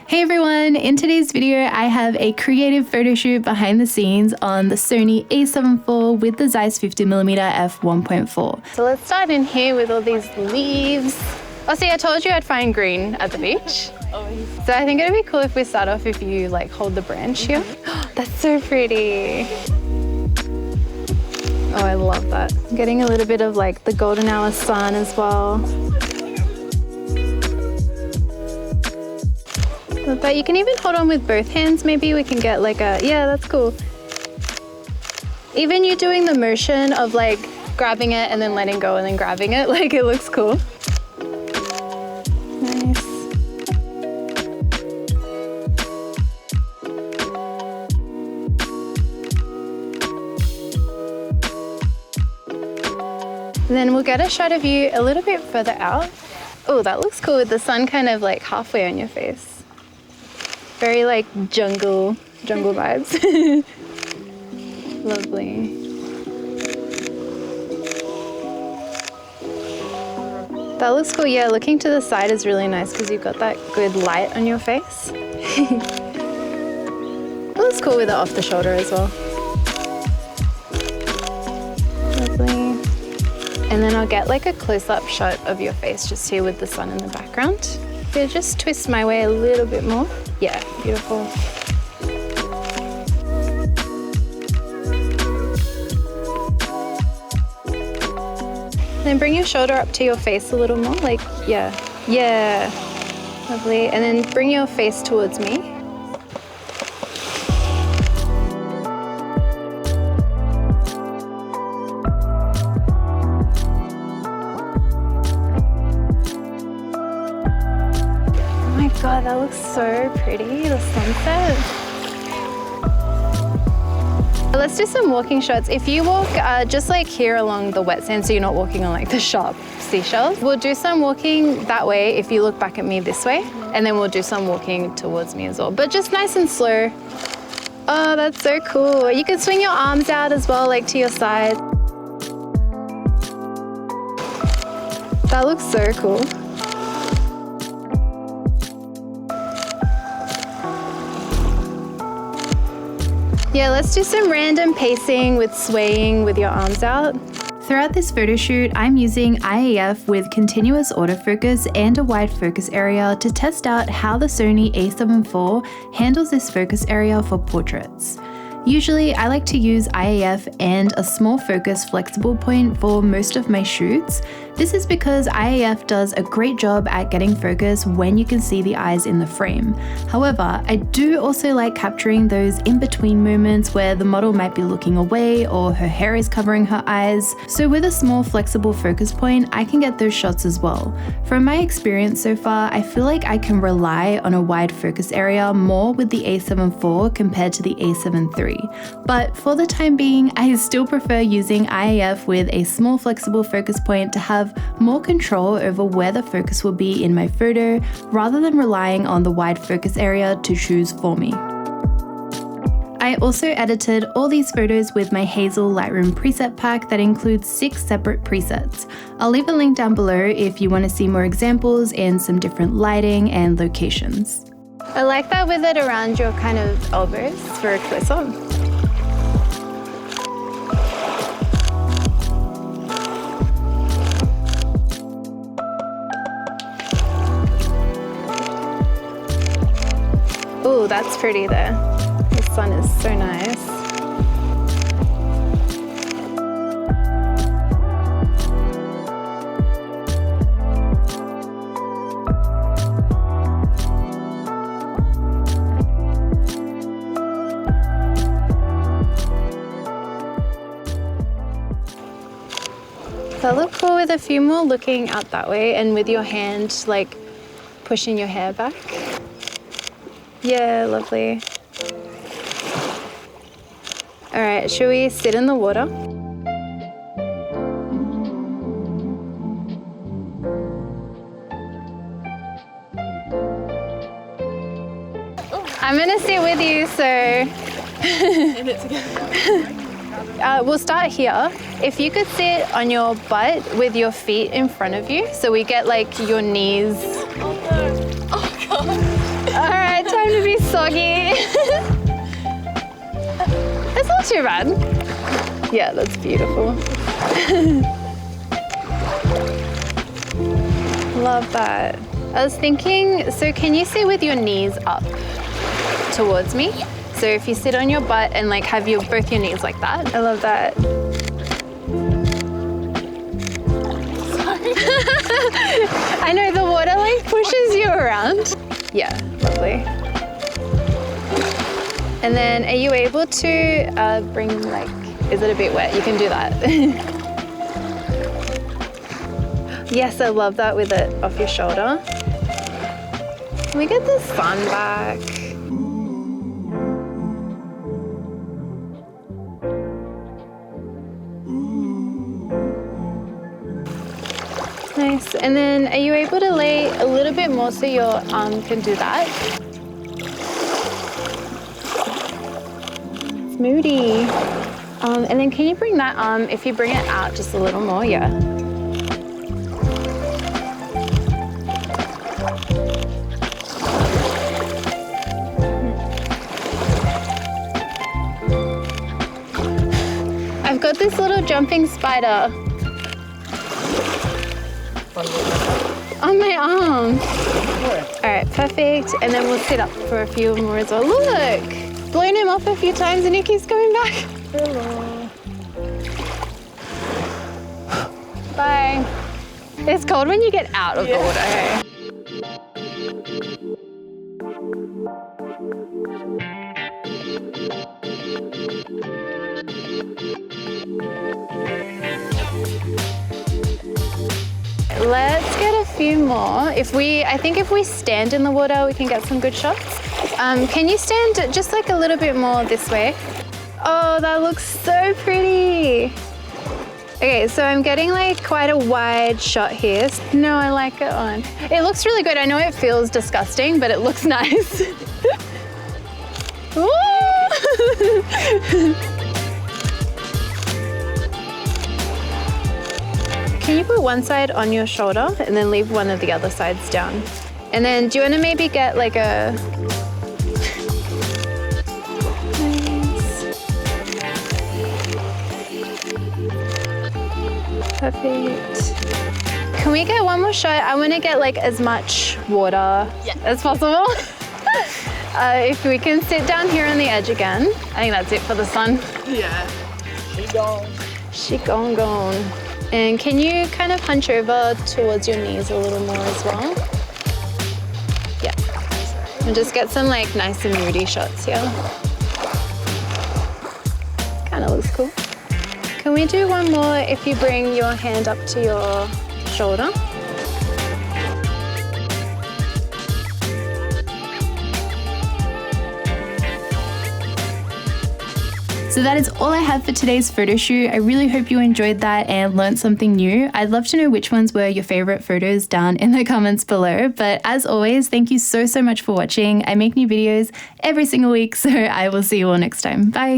Hey everyone, in today's video I have a creative photo shoot behind the scenes on the Sony a7 IV with the Zeiss 50mm f1.4. So let's start in here with all these leaves. Oh, see, I told you I'd find green at the beach. So I think it'd be cool if we start off if you like hold the branch here. That's so pretty. Oh, I love that. I'm getting a little bit of like the golden hour sun as well. But you can even hold on with both hands. Maybe we can get like a, yeah, that's cool. Even you doing the motion of like grabbing it and then letting go and then grabbing it, like it looks cool. Nice. And then we'll get a shot of you a little bit further out. Oh, that looks cool with the sun kind of like halfway on your face. Very like jungle vibes. Lovely. That looks cool. Yeah, looking to the side is really nice because you've got that good light on your face. It looks cool with it off the shoulder as well. Lovely. And then I'll get like a close-up shot of your face just here with the sun in the background. Yeah, just twist my way a little bit more. Yeah, beautiful. Then bring your shoulder up to your face a little more, like, yeah. Lovely. And then bring your face towards me. God, that looks so pretty, the sunset. Let's do some walking shots. If you walk just like here along the wet sand, so you're not walking on like the sharp seashells, we'll do some walking that way if you look back at me this way, and then we'll do some walking towards me as well, but just nice and slow. Oh, that's so cool. You can swing your arms out as well, like to your side. That looks so cool. Yeah, let's do some random pacing with swaying with your arms out. Throughout this photo shoot, I'm using IAF with continuous autofocus and a wide focus area to test out how the Sony a7 IV handles this focus area for portraits. Usually, I like to use IAF and a small focus flexible point for most of my shoots. This is because IAF does a great job at getting focus when you can see the eyes in the frame. However, I do also like capturing those in-between moments where the model might be looking away or her hair is covering her eyes. So with a small flexible focus point, I can get those shots as well. From my experience so far, I feel like I can rely on a wide focus area more with the a7 IV compared to the a7 III. But for the time being, I still prefer using IAF with a small flexible focus point to have more control over where the focus will be in my photo, rather than relying on the wide focus area to choose for me. I also edited all these photos with my Hazel Lightroom preset pack that includes 6 separate presets. I'll leave a link down below if you want to see more examples and some different lighting and locations. I like that with it around your kind of elbows for a close-up. Oh, that's pretty there. The sun is so nice. That look cool with a few more looking out that way and with your hand like pushing your hair back. Yeah, lovely. All right, should we sit in the water? I'm gonna sit with you, so. In it together. We'll start here. If you could sit on your butt with your feet in front of you, so we get like your knees. Oh God. All right, too bad. Yeah, that's beautiful. Love that. I was thinking, so can you sit with your knees up towards me? So if you sit on your butt and like have both your knees like that. I love that. I know the water like pushes you around. Yeah, lovely. And then are you able to bring like, is it a bit wet? You can do that. Yes, I love that with it off your shoulder. Can we get the sun back? Nice. And then are you able to lay a little bit more so your arm can do that? It's moody. And then can you bring that arm, if you bring it out just a little more, yeah. I've got this little jumping spider on my arm. All right, perfect. And then we'll sit up for a few more as well. Look, blown him off a few times and he keeps coming back. Hello. Bye. It's cold when you get out of the water, hey? Let's get a few more. I think if we stand in the water, we can get some good shots. Can you stand just like a little bit more this way? Oh, that looks so pretty. Okay, so I'm getting like quite a wide shot here. No, I like it on. It looks really good. I know it feels disgusting, but it looks nice. Can you put one side on your shoulder and then leave one of the other sides down? And then do you want to maybe get like a... Nice. Perfect. Can we get one more shot? I want to get like as much water as possible. If we can sit down here on the edge again. I think that's it for the sun. Yeah. She gone. She gone. And can you kind of hunch over towards your knees a little more as well? Yeah. And just get some like nice and moody shots here. Kind of looks cool. Can we do one more if you bring your hand up to your shoulder? So that is all I have for today's photo shoot. I really hope you enjoyed that and learned something new. I'd love to know which ones were your favorite photos down in the comments below. But as always, thank you so much for watching. I make new videos every single week, so I will see you all next time. Bye.